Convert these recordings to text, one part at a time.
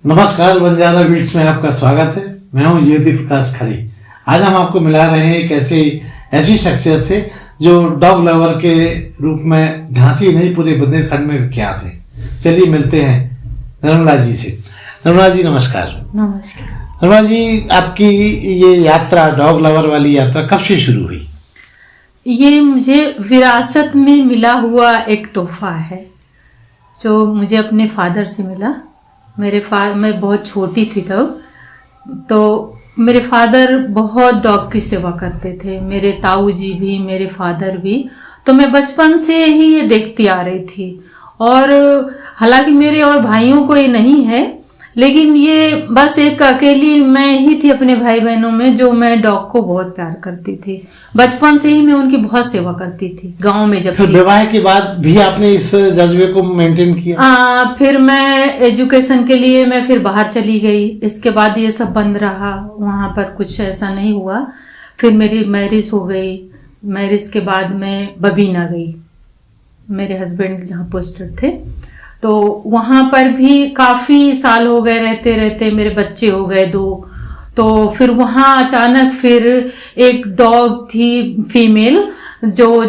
नमस्कार, बंजारा बीट्स में आपका स्वागत है। मैं हूं ज्योति प्रकाश खरे। आज हम आपको मिला रहे हैं एक ऐसी शख्सियत से जो डॉग लवर के रूप में झांसी नहीं पूरे बुंदेलखंड में विख्यात है। चलिए मिलते हैं निर्मला जी से। निर्मला जी नमस्कार। नमस्कार। निर्मला जी, आपकी ये यात्रा, डॉग लवर वाली यात्रा कब से शुरू हुई? ये मुझे विरासत में मिला हुआ एक तोहफा है जो मुझे अपने फादर से मिला। मैं बहुत छोटी थी तब, तो मेरे फादर बहुत डॉग की सेवा करते थे, मेरे ताऊ जी भी, मेरे फादर भी। तो मैं बचपन से ही ये देखती आ रही थी। और हालांकि मेरे और भाइयों को ये नहीं है, लेकिन ये बस एक अकेली मैं ही थी अपने भाई बहनों में जो मैं डॉग को बहुत प्यार करती थी। बचपन से ही मैं उनकी बहुत सेवा करती थी गांव में। जब फिर विवाह के बाद भी आपने इस जज्बे को मेंटेन किया? फिर मैं एजुकेशन के लिए मैं फिर बाहर चली गई। इसके बाद ये सब बंद रहा, वहां पर कुछ ऐसा नहीं हुआ। फिर मेरी मैरिज हो गई। मैरिज के बाद मैं बबीना गई, मेरे हस्बैंड जहाँ पोस्टेड थे। तो वहां पर भी काफी साल हो गए रहते रहते, मेरे बच्चे हो गए 2। तो फिर वहां अचानक फिर एक डॉग थी फीमेल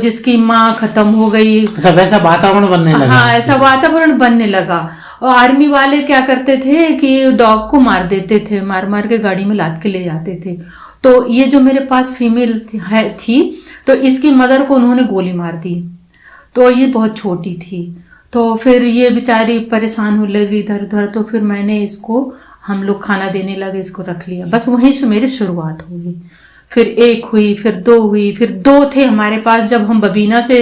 जिसकी माँ खत्म हो गई। वैसा वातावरण बनने लगा? हाँ, ऐसा वातावरण बनने लगा। और आर्मी वाले क्या करते थे कि डॉग को मार देते थे, मार मार के गाड़ी में लाद के ले जाते थे। तो ये जो मेरे पास फीमेल थी तो इसकी मदर को उन्होंने गोली मार दी। तो ये बहुत छोटी थी। तो फिर ये बेचारी परेशान होने लगी इधर उधर। तो फिर मैंने इसको, हम लोग खाना देने लगे, इसको रख लिया। बस वहीं से मेरी शुरुआत हो गई। फिर 1 हुई, फिर 2 हुई, फिर 2 थे हमारे पास। जब हम बबीना से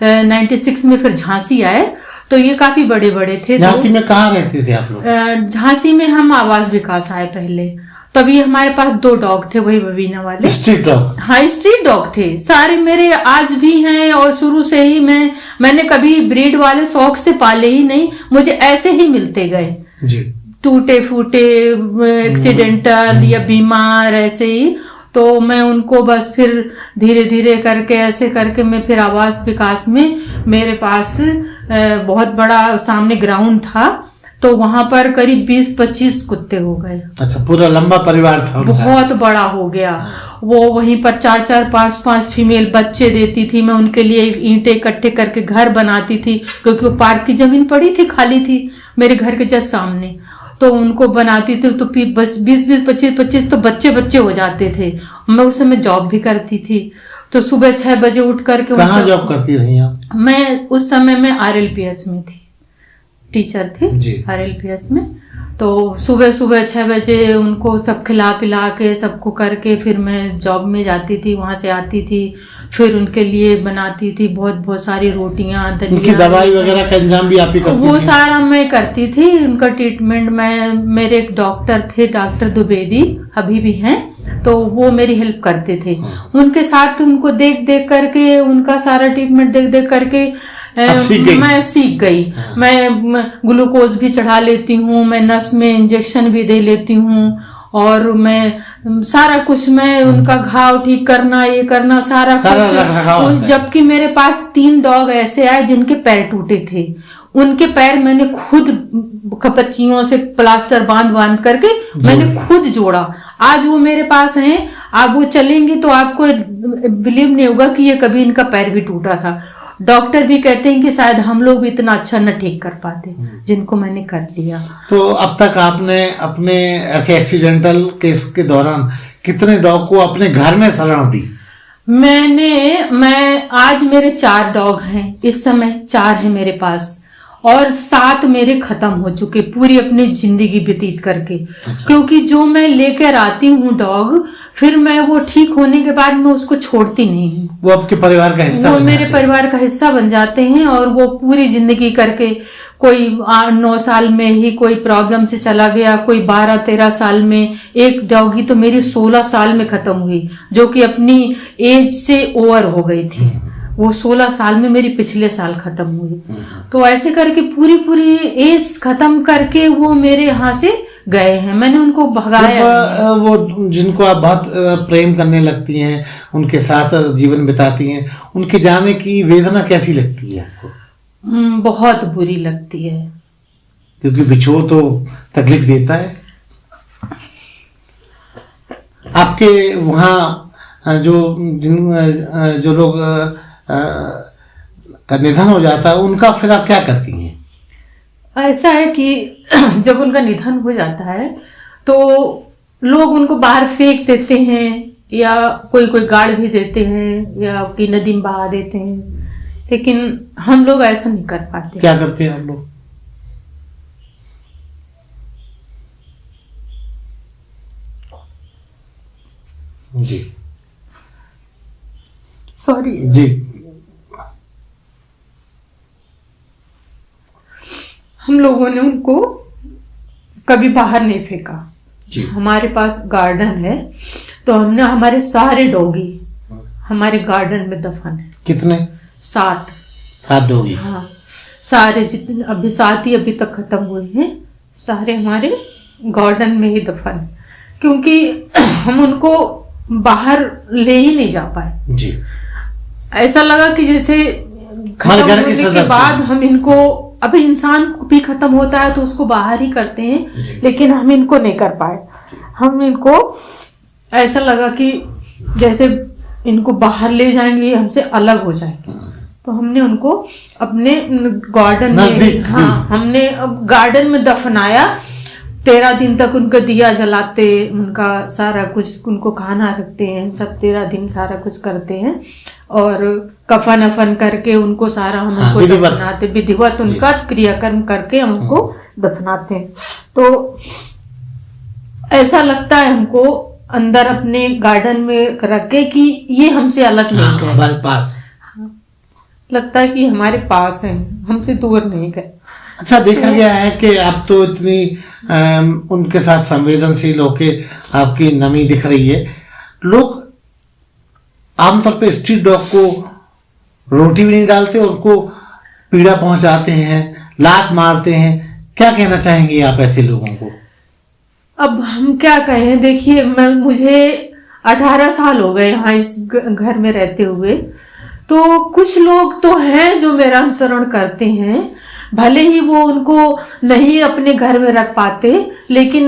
96 में फिर झांसी आए तो ये काफी बड़े बड़े थे। झांसी में कहाँ रहते थे आप लोग? झांसी में हम आवास विकास आए पहले। तभी हमारे पास 2 डॉग थे, वही बबीना वाले। Street dog? हाँ, स्ट्रीट डॉग थे सारे मेरे, आज भी हैं। और शुरू से ही मैंने कभी ब्रीड वाले शौक से पाले ही नहीं, मुझे ऐसे ही मिलते गए जी। टूटे फूटे, एक्सीडेंटल या बीमार, ऐसे ही। तो मैं उनको बस फिर धीरे धीरे करके ऐसे करके मैं फिर आवास विकास में, मेरे पास बहुत बड़ा सामने ग्राउंड था, तो वहां पर करीब 20-25 कुत्ते हो गए। अच्छा, पूरा लंबा परिवार था उनका? बहुत बड़ा हो गया वो। वहीं पर 4-4, 5-5 फीमेल बच्चे देती थी। मैं उनके लिए ईंटें इकट्ठे करके घर बनाती थी, क्योंकि वो पार्क की जमीन पड़ी थी, खाली थी मेरे घर के जस्ट सामने। तो उनको बनाती थी। तो बस 20-20, 25-25 तो बच्चे हो जाते थे। मैं उस समय जॉब भी करती थी। तो सुबह 6 बजे उठ करके। कहाँ जॉब करती रही आप? मैं उस समय में RLPS में थी, टीचर थी RLPS में। तो सुबह 6 बजे उनको सब खिला पिला के सबको करके फिर मैं जॉब में जाती थी। वहां से आती थी, फिर उनके लिए बनाती थी बहुत सारी रोटियां, दलिया। उनकी दवाई वगैरह का इंतजाम भी आप ही करती थी? वो सारा मैं करती थी। उनका ट्रीटमेंट मेरे एक डॉक्टर थे, डॉक्टर द्विवेदी, अभी भी हैं। तो वो मेरी हेल्प करते थे। उनके साथ उनको देख देख करके, उनका सारा ट्रीटमेंट देख देख करके मैं सीख गई। मैं ग्लूकोज भी चढ़ा लेती हूँ, मैं नस में इंजेक्शन भी दे लेती हूँ, और मैं सारा कुछ, मैं उनका घाव ठीक करना, ये करना, सारा कुछ। जबकि मेरे पास 3 डॉग ऐसे आए जिनके पैर टूटे थे। उनके पैर मैंने खुद कपच्चियों से प्लास्टर बांध करके मैंने खुद जोड़ा। आज वो मेरे पास हैं। आप वो चलेंगी तो आपको बिलीव नहीं होगा कि ये कभी इनका पैर भी टूटा था। डॉक्टर भी कहते हैं कि शायद हम लोग भी इतना अच्छा न ठीक कर पाते जिनको मैंने कर लिया। तो अब तक आपने अपने ऐसे एक्सीडेंटल केस के दौरान कितने डॉग को अपने घर में शरण दी? मैं आज मेरे 4 डॉग हैं, इस समय 4 हैं मेरे पास। और 7 मेरे खत्म हो चुके पूरी अपनी जिंदगी व्यतीत करके। अच्छा। क्योंकि जो मैं लेकर आती हूँ डॉग, फिर मैं वो ठीक होने के बाद मैं उसको छोड़ती नहीं हूँ। वो आपके परिवार का हिस्सा, वो मेरे परिवार का हिस्सा बन जाते हैं। और वो पूरी जिंदगी करके, कोई 9 साल में ही कोई प्रॉब्लम से चला गया, कोई 12-13 साल में। एक डॉगी तो मेरी 16 साल में खत्म हुई, जो कि अपनी एज से ओवर हो गई थी। वो 16 साल में मेरी पिछले साल खत्म हुई। तो ऐसे करके पूरी एज खत्म करके वो मेरे यहाँ से गए हैं। मैंने उनको भगाया। वो जिनको आप बहुत प्रेम करने लगती हैं, उनके साथ जीवन बिताती हैं, उनके जाने की वेदना कैसी लगती है आपको? बहुत बुरी लगती है। क्योंकि बिछो तो तकलीफ देता है। आपके वहाँ जो लोग का निधन हो जाता है उनका फिर आप क्या करती हैं? ऐसा है कि जब उनका निधन हो जाता है तो लोग उनको बाहर फेंक देते हैं या कोई गाड़ भी देते हैं या कोई नदी में बहा देते हैं, लेकिन हम लोग ऐसा नहीं कर पाते। क्या करते हैं आप लोग? जी सॉरी जी। हम लोगों ने उनको कभी बाहर नहीं फेंका जी। हमारे पास गार्डन है तो हमने हमारे सारे डॉगी हमारे गार्डन में दफन है। कितने? 7 डॉगी। हाँ, सारे जितने अभी 7 ही अभी तक खत्म हुए हैं, सारे हमारे गार्डन में ही दफन है, क्योंकि हम उनको बाहर ले ही नहीं जा पाए। जी। ऐसा लगा कि जैसे खत्म होने के बाद हम इनको, अभी इंसान भी खत्म होता है तो उसको बाहर ही करते हैं, लेकिन हम इनको नहीं कर पाए। हम इनको ऐसा लगा कि जैसे इनको बाहर ले जाएंगे हमसे अलग हो जाएंगे, तो हमने उनको अपने गार्डन में, हाँ, हमने अब गार्डन में दफनाया। 13 दिन तक उनका दिया जलाते, उनका सारा कुछ, उनको खाना रखते हैं सब, 13 दिन सारा कुछ करते हैं और कफन अफन करके उनको सारा हम उनको दफनाते, विधिवत उनका क्रियाकर्म करके हम उनको दफनाते हैं। तो ऐसा लगता है हमको अंदर अपने गार्डन में रख के कि ये हमसे अलग नहीं गए, हमारे पास लगता है कि हमारे पास है, हमसे दूर नहीं गए। अच्छा, देखा गया है कि आप तो इतनी उनके साथ संवेदनशील होके आपकी नमी दिख रही है। लोग आमतौर पे स्ट्रीट डॉग को रोटी भी नहीं डालते, उनको पीड़ा पहुंचाते हैं, लात मारते हैं। क्या कहना चाहेंगे आप ऐसे लोगों को? अब हम क्या कहें, देखिए मुझे 18 साल हो गए यहाँ इस घर में रहते हुए, तो कुछ लोग तो हैं जो मेरा अनुसरण करते हैं, भले ही वो उनको नहीं अपने घर में रख पाते लेकिन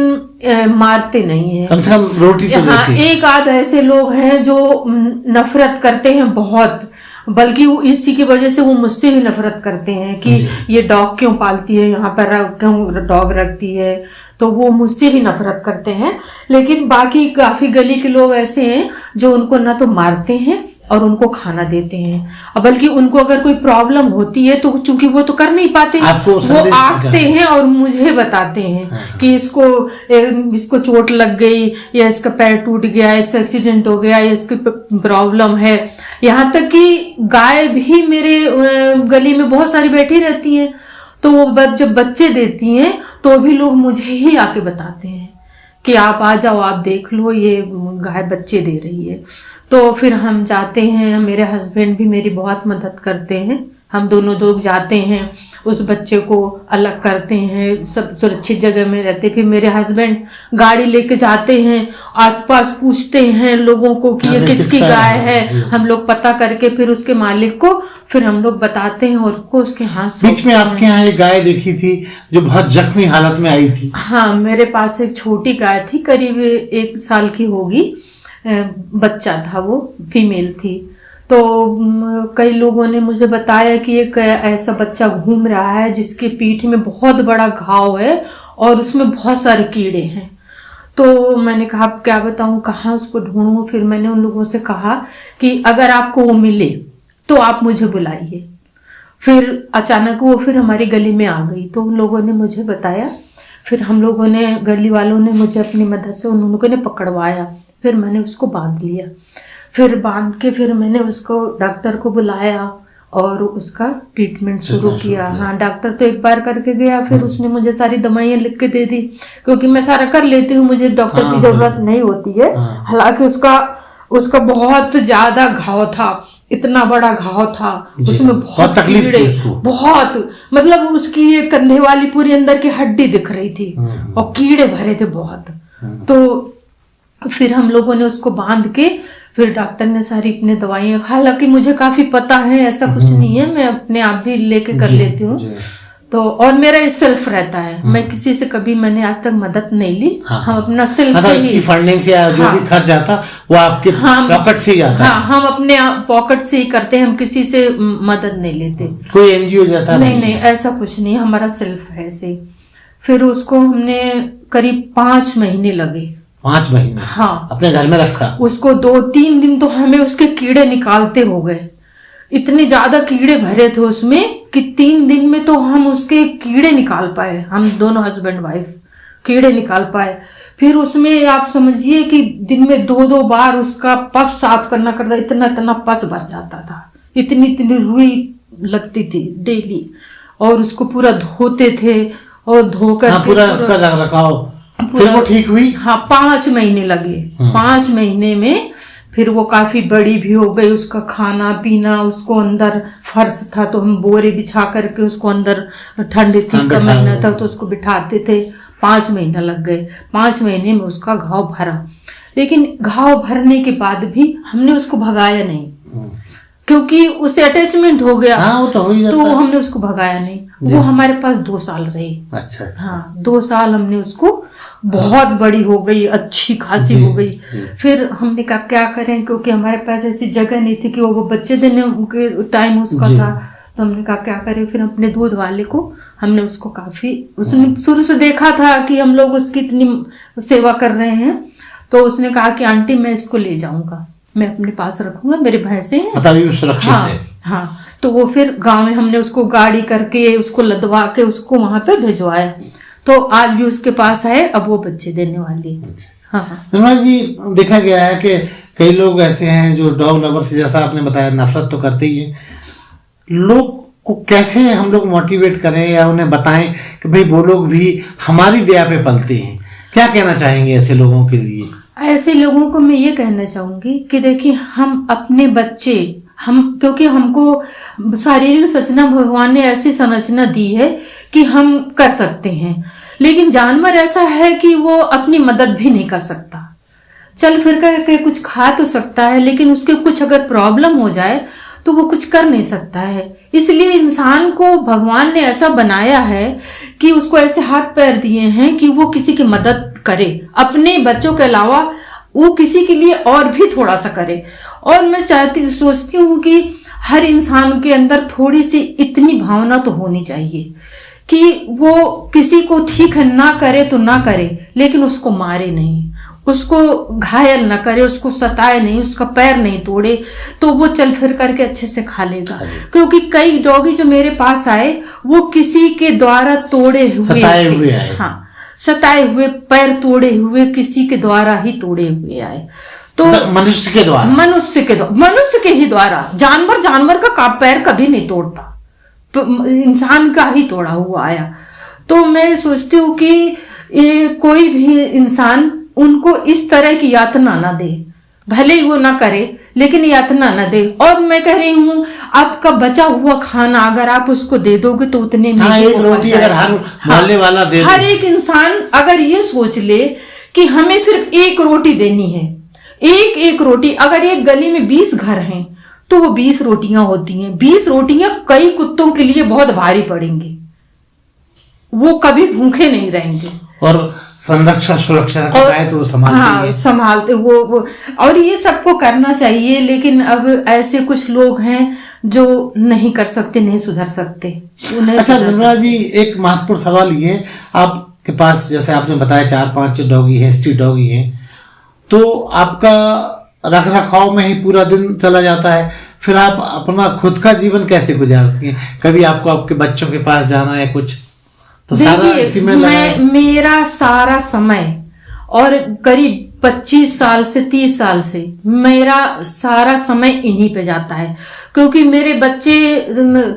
मारते नहीं है, कम से कम रोटी तो हाँ, एक आध ऐसे लोग हैं जो नफरत करते हैं बहुत, बल्कि इसी की वजह से वो मुझसे भी नफरत करते हैं कि ये डॉग क्यों पालती है, यहाँ पर क्यों डॉग रखती है, तो वो मुझसे भी नफरत करते हैं। लेकिन बाकी काफी गली के लोग ऐसे हैं जो उनको ना तो मारते हैं और उनको खाना देते हैं, बल्कि उनको अगर कोई प्रॉब्लम होती है तो चूंकि वो तो कर नहीं पाते, वो आंकते हैं और मुझे बताते हैं कि इसको चोट लग गई या इसका पैर टूट गया, इसका एक्सीडेंट हो गया या इसकी प्रॉब्लम है। यहाँ तक कि गाय भी मेरे गली में बहुत सारी बैठी रहती हैं, तो वो जब बच्चे देती हैं तो भी लोग मुझे ही आके बताते हैं कि आप आ जाओ, आप देख लो, ये गाय बच्चे दे रही है। तो फिर हम जाते हैं, मेरे हस्बैंड भी मेरी बहुत मदद करते हैं, हम दोनों लोग जाते हैं, उस बच्चे को अलग करते हैं, सब सुरक्षित जगह में रहते। फिर मेरे हस्बैंड गाड़ी लेके जाते हैं, आसपास पूछते हैं लोगों को कि ये किसकी गाय है, हम लोग पता करके फिर उसके मालिक को फिर हम लोग बताते हैं और उसको उसके हाथ से। बीच में आपके यहाँ एक गाय देखी थी जो बहुत जख्मी हालत में आई थी। हाँ, मेरे पास एक छोटी गाय थी, करीब 1 साल की होगी, बच्चा था, वो फीमेल थी। तो कई लोगों ने मुझे बताया कि एक ऐसा बच्चा घूम रहा है जिसके पीठ में बहुत बड़ा घाव है और उसमें बहुत सारे कीड़े हैं। तो मैंने कहा क्या बताऊं, कहाँ उसको ढूंढूं। फिर मैंने उन लोगों से कहा कि अगर आपको वो मिले तो आप मुझे बुलाइए। फिर अचानक वो फिर हमारी गली में आ गई, तो उन लोगों ने मुझे बताया, फिर हम लोगों ने, गली वालों ने मुझे अपनी मदद से उन लोगों ने पकड़वाया, फिर मैंने उसको बांध लिया। फिर बांध के फिर मैंने उसको डॉक्टर को बुलाया और उसका ट्रीटमेंट शुरू किया। हाँ, डॉक्टर तो एक बार करके गया, फिर उसने मुझे सारी दवाइयाँ लिख के दे दी, क्योंकि मैं सारा कर लेती हूँ, मुझे डॉक्टर की जरूरत नहीं होती है। हालांकि उसका बहुत ज्यादा घाव था, इतना बड़ा घाव था, उसमें बहुत तकलीफ थी उसको, बहुत, मतलब उसकी ये कंधे वाली पूरी अंदर की हड्डी दिख रही थी और कीड़े भरे थे बहुत। तो फिर हम लोगों ने उसको बांध के, फिर डॉक्टर ने सारी अपनी दवाइयाँ, हालांकि मुझे काफी पता है, ऐसा कुछ नहीं है, मैं अपने आप भी लेके कर लेती हूँ। तो और मेरा सेल्फ रहता है, मैं किसी से कभी मैंने आज तक मदद नहीं ली। हाँ। हम अपना सेल्फ मतलब से इसकी ही फंडिंग से या जो हाँ। भी खर्च आता वो आपके पॉकेट से ही आता है? हाँ, हम अपने पॉकेट से ही करते हैं, हम किसी से मदद नहीं लेते। कोई एनजीओ जैसा नहीं, ऐसा कुछ नहीं, हमारा सेल्फ है ऐसे। फिर उसको हमने करीब 5 महीने लगे। 5 महीने? हाँ, अपने घर में रखा? उसको 2-3 दिन तो हमें उसके कीड़े निकालते हो गए, इतने ज्यादा कीड़े भरे थे उसमें कि 3 दिन में तो हम उसके कीड़े निकाल पाए, हम दोनों हस्बैंड वाइफ कीड़े निकाल पाए। फिर उसमें आप समझिए कि दिन में 2-2 बार उसका पस साफ करना करता, इतना पस भर जाता था, इतनी रुई लगती थी डेली। और उसको पूरा धोते थे और धोकर पूरा उसका रखरखाव। फिर वो ठीक हुई? हाँ, 5 महीने लगे। 5 महीने में फिर वो काफी बड़ी भी हो गई, उसका खाना पीना, उसको अंदर फर्श था तो हम बोरे बिछा करके उसको अंदर, ठंडी थी का महीना था तो उसको बिठाते थे। 5 महीना लग गए। 5 महीने में उसका घाव भरा, लेकिन घाव भरने के बाद भी हमने उसको भगाया नहीं, क्योंकि उससे अटैचमेंट हो गया। हाँ, वो तो हो ही जाता तो है। हमने उसको भगाया नहीं, वो हमारे पास 2 साल रही। अच्छा। हाँ, 2 साल हमने उसको, बहुत बड़ी हो गई, अच्छी खासी हो गई। फिर हमने कहा क्या करें, क्योंकि हमारे पास ऐसी जगह नहीं थी कि वो बच्चे देने के टाइम उसका था। तो हमने कहा क्या करें, फिर अपने दूध वाले को हमने उसको काफी, उसने शुरू से देखा था कि हम लोग उसकी इतनी सेवा कर रहे हैं, तो उसने कहा कि आंटी मैं इसको ले जाऊंगा, मैं अपने पास रखूंगा, मेरे भैंसे हैं। मतलब ये सुरक्षित है? हाँ, तो वो फिर गांव में हमने उसको गाड़ी करके उसको लदवा के उसको वहां पे भिजवाया, तो आज भी उसके पास है, अब वो बच्चे देने वाली है। हाँ। निर्मला जी, देखा गया है कि कई लोग ऐसे हैं जो डॉग लवर से, जैसा आपने बताया, नफरत तो करते ही है। लोग को कैसे हम लोग मोटिवेट करें या उन्हें बताएं कि भाई वो लोग भी हमारी दया पे पलते हैं? क्या कहना चाहेंगे ऐसे लोगों के लिए? ऐसे लोगों को मैं ये कहना चाहूंगी कि देखिए, हम अपने बच्चे, हम, क्योंकि हमको शारीरिक संरचना भगवान ने ऐसी संरचना दी है कि हम कर सकते हैं, लेकिन जानवर ऐसा है कि वो अपनी मदद भी नहीं कर सकता। चल फिर करके कुछ खा तो सकता है, लेकिन उसके कुछ अगर प्रॉब्लम हो जाए तो वो कुछ कर नहीं सकता है। इसलिए इंसान को भगवान ने ऐसा बनाया है कि उसको ऐसे हाथ पैर दिए हैं कि वो किसी की मदद करे, अपने बच्चों के अलावा वो किसी के लिए और भी थोड़ा सा करे। और मैं सोचती हूँ कि हर इंसान के अंदर थोड़ी सी इतनी भावना तो होनी चाहिए कि वो किसी को ठीक है ना करे तो ना करे, लेकिन उसको मारे नहीं, उसको घायल ना करे, उसको सताए नहीं, उसका पैर नहीं तोड़े, तो वो चल फिर करके अच्छे से खा लेगा। क्योंकि कई डॉगी जो मेरे पास आए वो किसी के द्वारा तोड़े हुए, सताए हुए आए। हाँ, सताए हुए, पैर तोड़े हुए, किसी के द्वारा ही तोड़े हुए आए। तो मनुष्य के द्वारा, मनुष्य के ही द्वारा। जानवर का पैर कभी नहीं तोड़ता, तो इंसान का ही तोड़ा हुआ आया। तो मैं सोचती हूँ कि ये कोई भी इंसान उनको इस तरह की यातना ना दे, भले ही वो ना करे, लेकिन यातना ना दे। और मैं कह रही हूँ, आपका बचा हुआ खाना अगर आप उसको दे दोगे तो उतने में एक रोटी अगर हर मोहल्ले वाला दे, हर एक इंसान अगर ये सोच ले कि हमें सिर्फ 1 रोटी देनी है, एक रोटी, अगर एक गली में 20 घर हैं तो वो 20 रोटियां होती हैं। 20 रोटियां कई कुत्तों के लिए बहुत भारी पड़ेंगी, वो कभी भूखे नहीं रहेंगे। और संरक्षण सुरक्षा का तो संभालते वो और ये सबको करना चाहिए। लेकिन अब ऐसे कुछ लोग हैं जो नहीं कर सकते, नहीं सुधर सकते। अच्छा निर्मला जी, एक महत्वपूर्ण सवाल ये, आपके पास जैसे आपने बताया 4-5 डॉगी हैं, स्ट्रीट डॉगी हैं, तो आपका रख रखाव में ही पूरा दिन चला जाता है, फिर आप अपना खुद का जीवन कैसे गुजारती हैं? कभी आपको आपके बच्चों के पास जाना है कुछ, तो सारा इसी में मेरा सारा समय, और करीब 25 साल से 30 साल से मेरा सारा समय इन्हीं पे जाता है। क्योंकि मेरे बच्चे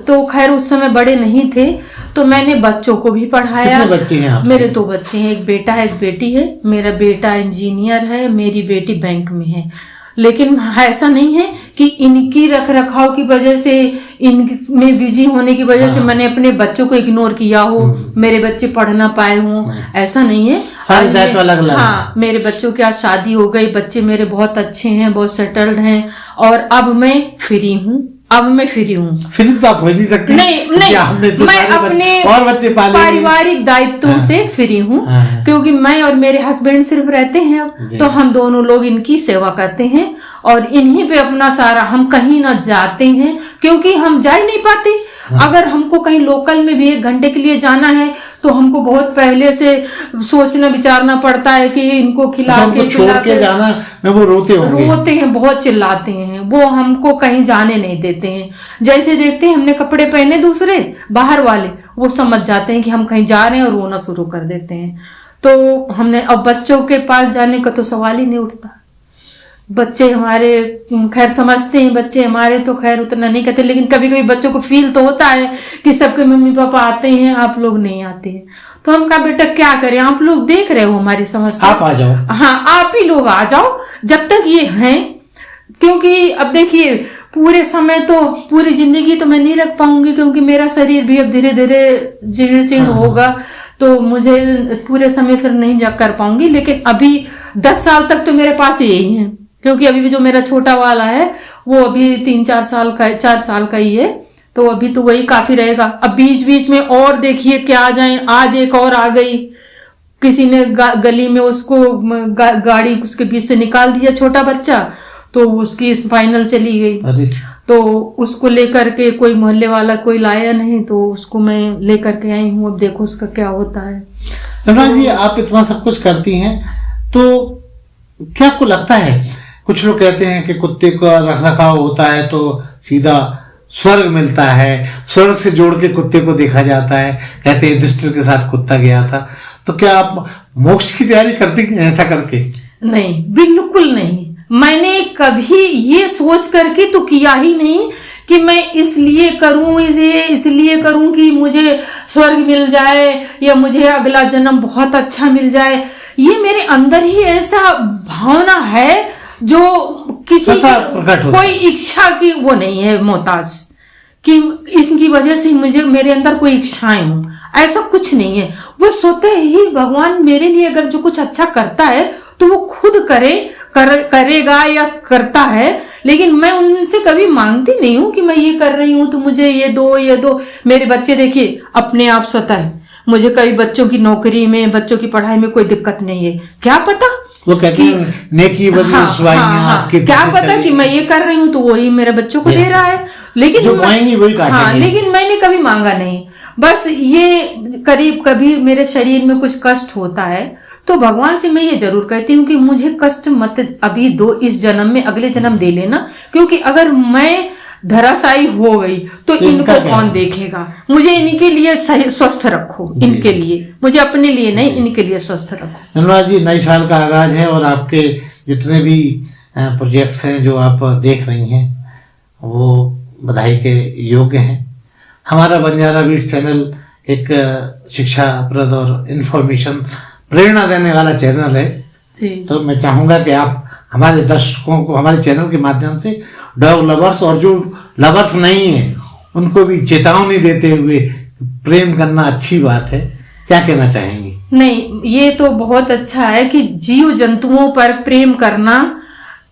तो खैर उस समय बड़े नहीं थे, तो मैंने बच्चों को भी पढ़ाया। कितने बच्चे हैं आपके? मेरे 2 बच्चे हैं, एक बेटा है, एक बेटी है। मेरा बेटा इंजीनियर है, मेरी बेटी बैंक में है। लेकिन ऐसा नहीं है कि इनकी रख रखाव की वजह से, इनमें बिजी होने की वजह से मैंने अपने बच्चों को इग्नोर किया हो, मेरे बच्चे पढ़ ना पाए हों, ऐसा नहीं है। सारे दायित्व अलग-अलग। हाँ, मेरे बच्चों की आज शादी हो गई, बच्चे मेरे बहुत अच्छे हैं, बहुत सेटल्ड हैं, और अब मैं फ्री हूँ। अब मैं फ्री हूँ। फिर तो आप हो नहीं सकती। नहीं, हमने तो मैं अपने और बच्चे पाले, पारिवारिक दायित्वों से फ्री हूँ, क्योंकि मैं और मेरे हस्बैंड सिर्फ रहते हैं अब, तो हम दोनों लोग इनकी सेवा करते हैं और इन्हीं पे अपना सारा, हम कहीं ना जाते हैं क्योंकि हम जा ही नहीं पाते। अगर हमको कहीं लोकल में भी 1 घंटे के लिए जाना है तो हमको बहुत पहले से सोचना विचारना पड़ता है कि इनको खिला के छोड़ के जाना में वो रोते हैं, बहुत चिल्लाते हैं, वो हमको कहीं जाने नहीं देते हैं। जैसे देखते हैं हमने कपड़े पहने दूसरे बाहर वाले, वो समझ जाते हैं कि हम कहीं जा रहे हैं और रोना शुरू कर देते हैं। तो हमने अब बच्चों के पास जाने का तो सवाल ही नहीं उठता। बच्चे हमारे खैर समझते हैं, बच्चे हमारे तो खैर उतना नहीं कहते, लेकिन कभी कभी बच्चों को फील तो होता है कि सबके मम्मी पापा आते हैं, आप लोग नहीं आते हैं। तो हम कहा बेटा क्या करें, आप लोग देख रहे हो हमारी समस्या, आप आ जाओ। हाँ, आप ही लोग आ जाओ जब तक ये हैं, क्योंकि अब देखिए पूरे समय तो पूरी जिंदगी तो मैं नहीं रख पाऊंगी, क्योंकि मेरा शरीर भी अब धीरे धीरे जीर्ण शीर्ण होगा, तो मुझे पूरे समय फिर नहीं कर पाऊंगी। लेकिन अभी 10 साल तक तो मेरे पास यही है, क्योंकि अभी भी जो मेरा छोटा वाला है वो अभी 4 साल का ही है, तो अभी तो वही काफी रहेगा। अब बीच बीच में और देखिए क्या आ जाए, आज एक और आ गई, किसी ने गली में उसको गाड़ी उसके बीच से निकाल दिया छोटा बच्चा, तो उसकी स्पाइनल चली गई। तो उसको लेकर के कोई मोहल्ले वाला कोई लाया नहीं, तो उसको मैं लेकर के आई हूँ। अब देखो उसका क्या होता है। रमना जी, आप इतना सब कुछ करती हैं, तो क्या आपको लगता है, कुछ लोग कहते हैं कि कुत्ते का रखरखाव होता है तो सीधा स्वर्ग मिलता है, स्वर्ग से जोड़ के कुत्ते को देखा जाता है, कहते हैं दुष्ट के साथ कुत्ता गया था, तो क्या आप मोक्ष की तैयारी करती हैं ऐसा करके? नहीं, बिल्कुल नहीं। मैंने कभी ये सोच करके तो किया ही नहीं कि मैं इसलिए करूं, इसलिए करूं कि मुझे स्वर्ग मिल जाए या मुझे अगला जन्म बहुत अच्छा मिल जाए। ये मेरे अंदर ही ऐसा भावना है जो किसी की कोई इच्छा की वो नहीं है मोहताज, कि इसकी वजह से मुझे मेरे अंदर कोई इच्छाएं हो, ऐसा कुछ नहीं है। वो स्वतः ही भगवान मेरे लिए अगर जो कुछ अच्छा करता है तो वो खुद करेगा या करता है, लेकिन मैं उनसे कभी मांगती नहीं हूं कि मैं ये कर रही हूं तो मुझे ये दो। मेरे बच्चे देखिए अपने आप स्वतः, मुझे कभी बच्चों की नौकरी में, बच्चों की पढ़ाई में कोई दिक्कत नहीं है। क्या पता वो कहते हैं नेकी क्या पता कि मैं ये कर रही हूँ तो वही मेरे बच्चों को दे रहा है, लेकिन जो वही लेकिन मैंने कभी मांगा नहीं। बस ये कभी मेरे शरीर में कुछ कष्ट होता है तो भगवान से मैं ये जरूर कहती हूँ कि मुझे कष्ट मत अभी दो, इस जन्म में, अगले जन्म दे लेना, क्योंकि अगर मैं धराशायी हो गई तो इनको कौन देखेगा। मुझे इनके लिए स्वस्थ रखो, इनके लिए, मुझे अपने लिए नहीं, इनके लिए स्वस्थ रखो। रमना जी, नए साल का आगाज है और आपके जितने भी प्रोजेक्ट्स हैं जो आप देख रही हैं वो बधाई के योग्य हैं। हमारा बंजारा बीट्स चैनल एक शिक्षाप्रद और इंफॉर्मेशन, प्रेरणा देने वाला चैनल है, तो मैं चाहूंगा कि आप हमारे दर्शकों को हमारे चैनल के माध्यम से डॉग लवर्स और जो लवर्स नहीं है उनको भी चेतावनी देते हुए प्रेम करना अच्छी बात है, क्या कहना चाहेंगी? नहीं, ये तो बहुत अच्छा है कि जीव जंतुओं पर प्रेम करना,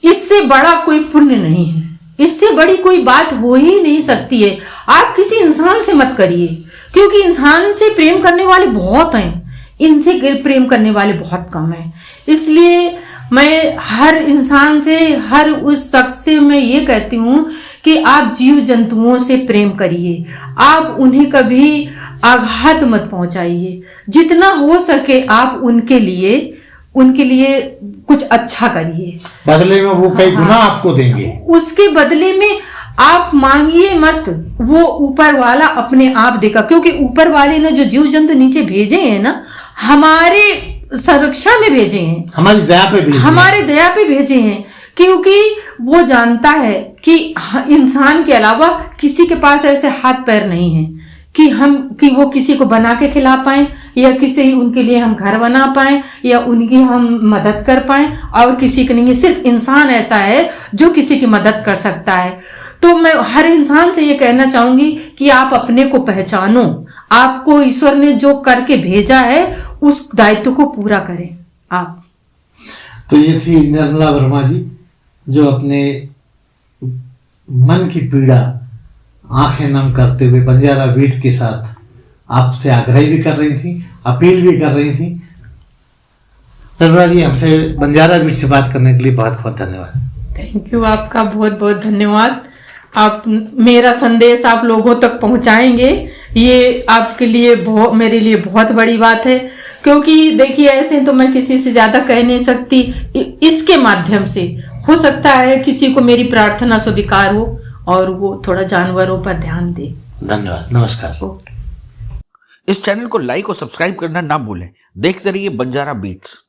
इससे बड़ा कोई पुण्य नहीं है, इससे बड़ी कोई बात हो ही नहीं सकती है। आप किसी इंसान से मत करिए, क्योंकि इंसान से प्रेम करने वाले बहुत हैं, इनसे प्रेम करने वाले बहुत कम हैं। इसलिए मैं हर इंसान से, हर उस शख्स से मैं ये कहती हूँ कि आप जीव जंतुओं से प्रेम करिए, आप उन्हें कभी आघात मत पहुंचाइए, जितना हो सके आप उनके लिए कुछ अच्छा करिए। बदले में वो कई गुना आपको देंगे, उसके बदले में आप मांगिए मत, वो ऊपर वाला अपने आप देगा, क्योंकि ऊपर वाले ने जो जीव जंतु नीचे भेजे हैं ना, हमारे संरक्षा में भेजे हैं, हमारी दया पे भेजे हैं, क्योंकि वो जानता है कि इंसान के अलावा किसी के पास ऐसे हाथ पैर नहीं है कि वो किसी को बना के खिला पाए, या किसी उनके लिए हम घर बना पाए, या उनकी हम मदद कर पाए, और किसी के नहीं। सिर्फ इंसान ऐसा है जो किसी की मदद कर सकता है। तो मैं हर इंसान से ये कहना चाहूंगी कि आप अपने को पहचानो, आपको ईश्वर ने जो करके भेजा है उस दायित्व को पूरा करें आप। तो ये थी निर्मला वर्मा जी, जो अपने मन की पीड़ा आंखें नम करते हुए बंजारा बीट के साथ आपसे आग्रह भी कर रही थी, अपील भी कर रही थी। तनुरा जी, हमसे बंजारा बीट से बात करने के लिए बहुत बहुत धन्यवाद। थैंक यू, आपका बहुत बहुत धन्यवाद। आप मेरा संदेश आप लोगों तक पहुंचाएंगे, ये आपके लिए मेरे लिए बहुत बड़ी बात है, क्योंकि देखिए ऐसे तो मैं किसी से ज्यादा कह नहीं सकती। इसके माध्यम से हो सकता है किसी को मेरी प्रार्थना स्वीकार हो और वो थोड़ा जानवरों पर ध्यान दे। धन्यवाद, नमस्कार। इस चैनल को लाइक और सब्सक्राइब करना ना भूलें। देखते रहिए बंजारा बीट्स।